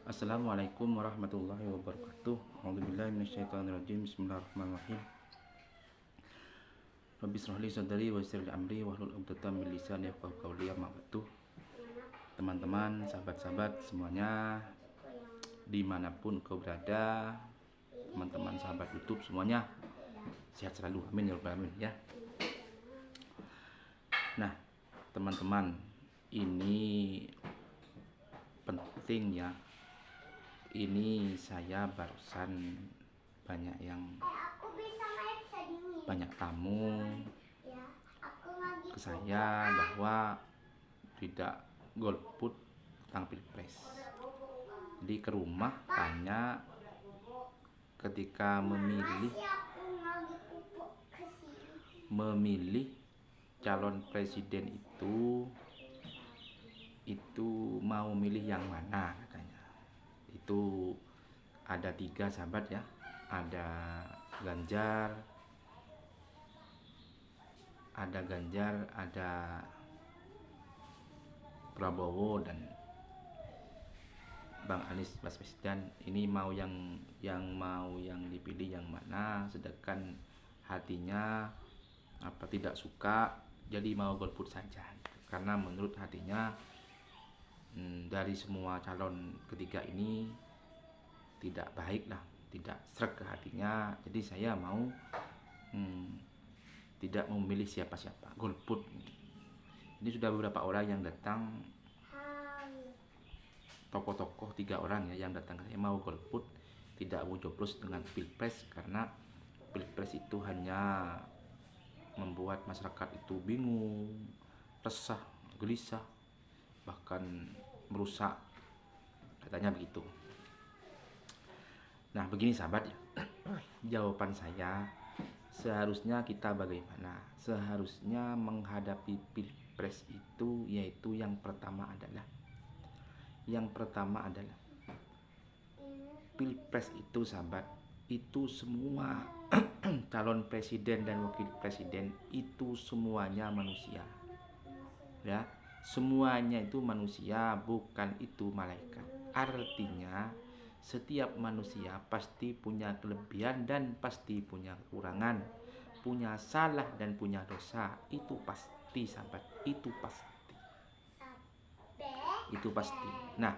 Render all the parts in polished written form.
Assalamualaikum warahmatullahi wabarakatuh. A'udzubillahi minasyaitonirrajim. Bismillahirrahmanirrahim. Rabbi shrah li sadri wa yassir li amri wahlul 'uqdatam min lisani yafqahu qawli. Amma ba'du. Teman-teman, sahabat-sahabat semuanya, dimanapun kau berada, teman-teman sahabat YouTube semuanya, sehat selalu. Amin ya rabbal alamin ya. Nah, teman-teman, ini penting ya. Ini saya barusan banyak tamu ke saya bahwa tidak golput tentang pilpres. Jadi ke rumah tanya ketika memilih calon presiden itu mau milih yang mana katanya. Itu ada 3 sahabat ya, ada Ganjar, ada Prabowo dan Bang Anies Baswedan. Ini mau yang dipilih yang mana, sedangkan hatinya tidak suka, jadi mau golput saja. Karena menurut hatinya dari semua calon ketiga ini tidak baik lah, tidak sreg ke hatinya. Jadi saya mau tidak memilih siapa-siapa, golput. Ini sudah beberapa orang yang datang, tokoh-tokoh 3 orang ya yang datang. Saya mau golput, tidak mau joblos dengan pilpres, karena pilpres itu hanya membuat masyarakat itu bingung, resah, gelisah, bahkan merusak, katanya begitu. Nah, begini sahabat ya, jawaban saya, seharusnya kita bagaimana? Seharusnya menghadapi pilpres itu, yaitu yang pertama adalah pilpres itu sahabat, itu semua calon presiden dan wakil presiden itu semuanya manusia ya. Semuanya itu manusia, bukan itu malaikat. Artinya setiap manusia pasti punya kelebihan dan pasti punya kekurangan, punya salah dan punya dosa. Itu pasti sahabat, itu pasti. Nah,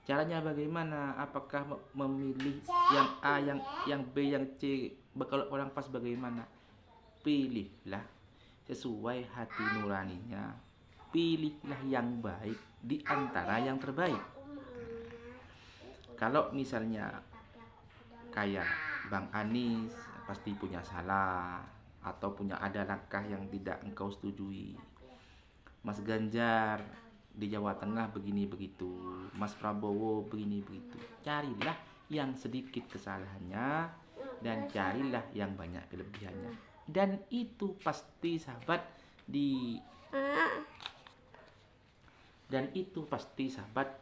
caranya bagaimana? Apakah memilih yang A, yang B, yang C? Kalau orang pas bagaimana? Pilihlah sesuai hati nuraninya. Pilihlah yang baik di antara yang terbaik. Kalau misalnya kayak Bang Anies pasti punya salah atau punya ada langkah yang tidak engkau setujui. Mas Ganjar di Jawa Tengah begini begitu, Mas Prabowo begini begitu. Carilah yang sedikit kesalahannya dan carilah yang banyak kelebihannya. Dan itu pasti sahabat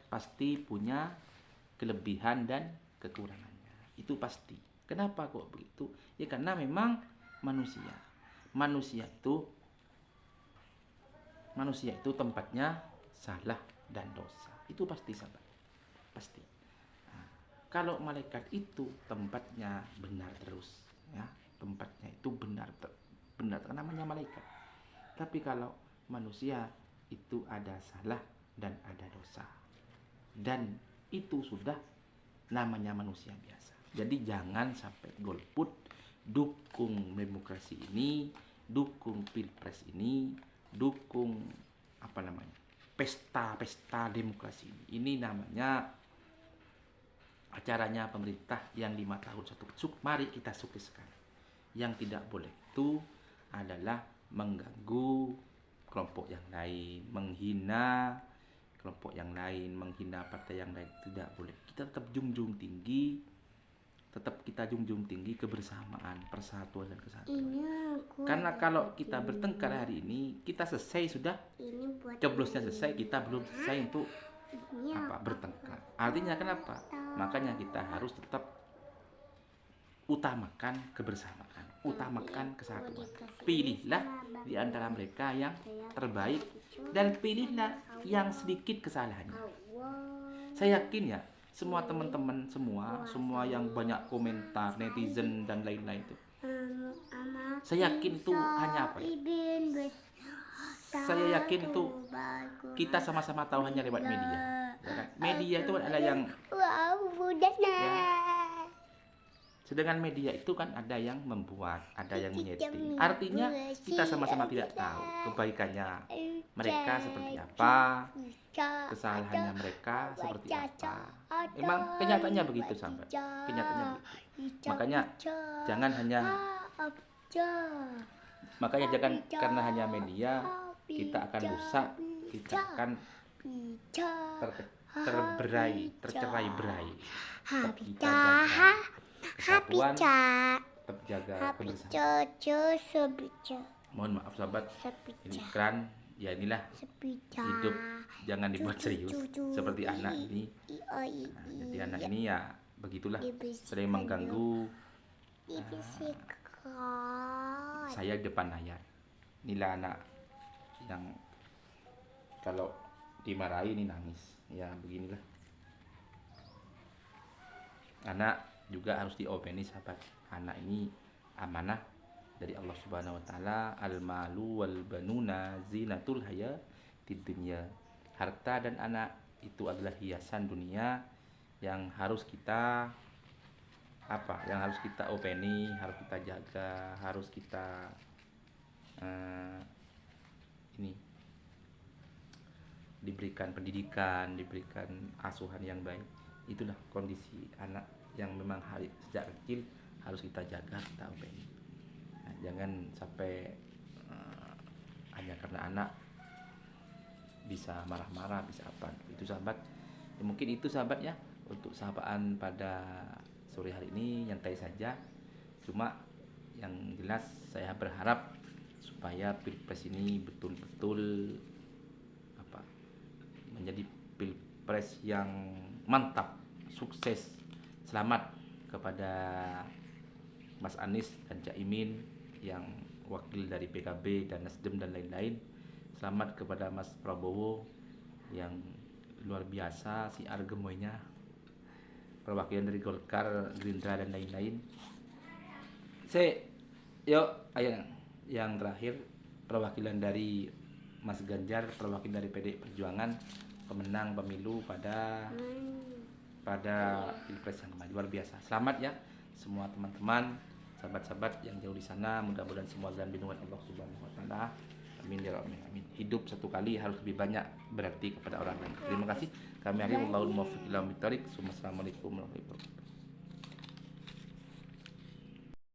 pasti punya kelebihan dan kekurangannya. Itu pasti. Kenapa kok begitu? Ya karena memang manusia itu tempatnya salah dan dosa. Itu pasti sahabat. Pasti. Nah, kalau malaikat itu tempatnya benar terus ya. Tempatnya itu benar namanya malaikat. Tapi kalau manusia itu ada salah dan ada dosa, dan itu sudah namanya manusia biasa. Jadi jangan sampai golput, dukung demokrasi ini, dukung pilpres ini, dukung pesta demokrasi ini. Ini namanya acaranya pemerintah yang 5 tahun satu. Mari kita sukseskan. Yang tidak boleh itu adalah mengganggu kelompok yang lain, menghina kelompok yang lain, menghina partai yang lain. Tidak boleh. Kita tetap junjung tinggi kebersamaan, persatuan dan kesatuan. Karena kalau kita bertengkar hari ini, kita selesai sudah, coblosnya selesai, kita belum selesai untuk bertengkar. Artinya kenapa? Makanya kita harus tetap utamakan kebersamaan, utamakan kesatuan. Pilihlah di antara mereka yang terbaik dan pilihlah yang sedikit kesalahannya. Saya yakin ya, semua teman-teman semua yang banyak komentar netizen dan lain-lain itu, saya yakin tuh hanya apa ya? Saya yakin itu kita sama-sama tahu hanya lewat media, ya kan? Media itu adalah yang ya, sedangkan media itu kan ada yang membuat, ada yang menyeting. Artinya kita sama-sama tidak tahu kebaikannya mereka seperti apa, kesalahannya mereka seperti apa. Memang kenyataannya begitu sahabat, kenyataannya begitu. Makanya jangan karena hanya media kita akan rusak, kita akan tercerai-berai. Tetap kita jaga kesatuan, tetap jaga kebersamaan. Mohon maaf sahabat, ini keren. Ya inilah hidup, jangan dibuat serius seperti anak ini. Nah, jadi anak ini ya begitulah, sering mengganggu saya di depan layar. Inilah anak yang kalau dimarahi ini nangis. Ya beginilah. Anak juga harus diopeni sahabat. Anak ini amanah dari Allah Subhanahu wa taala. Al-malu wal banuna zinatul hayatid dunya. Harta dan anak itu adalah hiasan dunia yang harus kita yang harus kita openi, harus kita jaga, harus kita diberikan pendidikan, diberikan asuhan yang baik. Itulah kondisi anak yang memang sejak kecil harus kita jaga, kita openi. Nah, jangan sampai hanya karena anak bisa marah-marah, bisa apa. Itu sahabat. Ya, mungkin itu sahabat ya untuk sahabaan pada sore hari ini, nyantai saja. Cuma yang jelas saya berharap supaya Pilpres ini betul-betul menjadi Pilpres yang mantap, sukses. Selamat kepada Mas Anies dan Cak Imin yang wakil dari PKB dan Nasdem dan lain-lain. Selamat kepada Mas Prabowo yang luar biasa siar gemoynya, perwakilan dari Golkar, Gerindra dan lain-lain. Ayo yang terakhir perwakilan dari Mas Ganjar, perwakilan dari PDI Perjuangan, pemenang pemilu pada Pilpres yang kemarin. Luar biasa. Selamat ya semua teman-teman, sahabat-sahabat yang jauh di sana. Mudah-mudahan semua dalam lindungan Allah Subhanahu wa taala. Amin ya rabbal alamin. Hidup satu kali harus lebih banyak berarti kepada orang lain. Terima kasih. Kami Ari Wallahul muwaffiq ila aqwamit thoriq. Assalamualaikum warahmatullahi wabarakatuh.